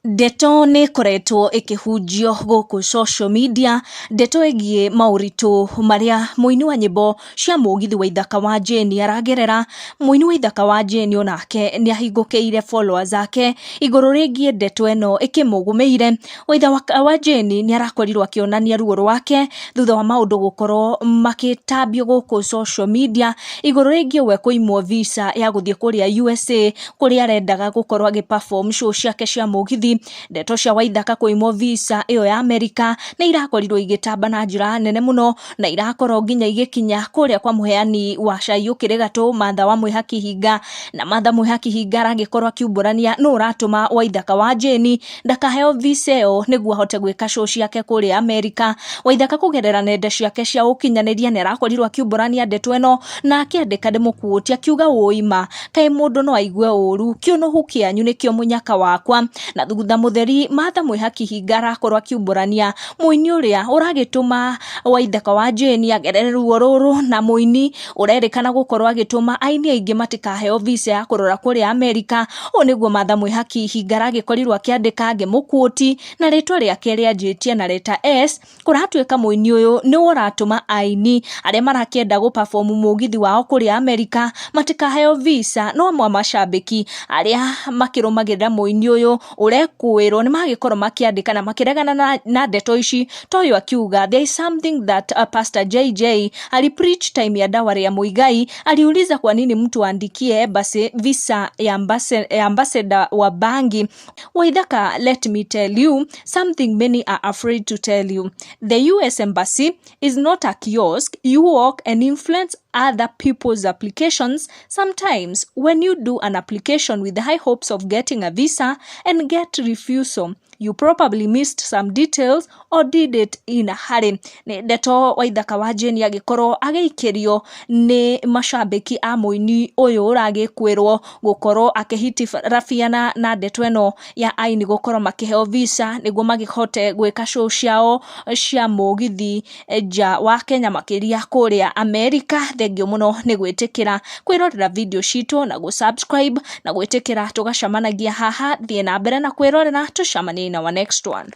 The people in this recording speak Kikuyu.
Ndeto nĩ koretwo ĩkĩhunjio gũkũ social media, ndeto ĩgiĩ maũritũ marĩa mũini wa nyĩmbo cia mũgithi Waithaka wa Jane aragerera. Mũini Waithaka wa Jane onake nĩ ahingũkĩire followers ake igũrũ rĩgiĩ ndeto ĩno ĩkĩmũgũmĩire. Waithaka wa Jane nĩ arakorirwo akĩonania ruo rwake thutha wa maũndũ gũkorwo makĩtambio gũkũ social media igũrũ rĩgiĩ we kũimwo visa ya gũthiĩ kũrĩa USA kũrĩa arendaga gũkorwo agĩ-perform show ciake cia mũgithi. Ndeto cia Waithaka kũimwo visa ĩyo ya Amerika nĩ irakorirwo igĩtamba na njĩra nene mũno, na irakorwo nginya igĩkinya kũrĩa kwa mũheani wa cai ũkĩrĩ gatũ Martha wa Mwĩha Kĩhinga, na Martha Mwĩha Kĩhinga aragĩkorwo akiumburania nũ ũratũma Waithaka wa Jane ndakaheo visa ĩyo nĩguo ahote gwĩka show ciake kũrĩa Amerika. Waithaka kũgerera nenda ciake cia ũkinyanĩria nĩ arakorirwo akiumburania ndeto ĩno na akĩandĩka ndĩmũkuũtie akiuga ũima kaĩ mũndũ no aigue ũru, kĩũnũhu kĩanyu nĩkĩo mũnyaka wakwa. Na thutha mũtheri Martha Mwĩha Kĩhinga arakorwo akiumburania mũini ũrĩa ũragĩtũma Waithaka wa Jane agerere ruo rũrũ, na mũini ũrerĩkana gũkorwo agĩtũma aini aingĩ matikaheo visa ya kũrora kũrĩa Amerika. Ũũ nĩguo Martha Mwĩha Kĩhinga aragĩkorirwo akĩandĩka ngĩmũkuũti na rĩtwa rĩake rĩanjĩtie na leta S. Kũratuĩka mũini ũyũ nĩ ũratũma aini arĩa marakĩenda gũ-perform mũgithi wao kũrĩa Amerika matikaheo visa, no amwe macambĩki arĩa makĩrũmagĩrĩra mũini ũyũ ũrekuĩrwo nĩ magĩkorwo makĩandĩka na makĩregana na ndeto ici. Toyo akiuga there is something that Pastor JJ alipreach time ya dawa ya Muigai, aliuliza kwa nini mtu aandikie embassy visa ya ambassador wa bangi. Waithaka, let me tell you something many are afraid to tell you. The US embassy is not a kiosk you walk and influence other people's applications. Sometimes when you do an application with the high hopes of getting a visa and get refusal, you probably missed some details or did it in a hurry. Ndeto Waithaka wa Jane agĩkorwo agĩikĩrio nĩ macambĩki a mũini ũyũ ũragĩkwĩrwo gũkorwo akĩhitirabiana na ndeto ĩno ya aini gũkorwo makĩheo visa nĩguo magĩhote gwĩka show ciao cia mũgithi nja wa Kenya makĩria kũrĩa Amerika. Thengio mũno nĩ gwĩtĩkĩra kwĩrorera video citũ na gũ-subscribe na gwĩtĩkĩra tũgacamanagia haha. Thiĩ na mbere na kwĩrorera, tũcamanie in our next one.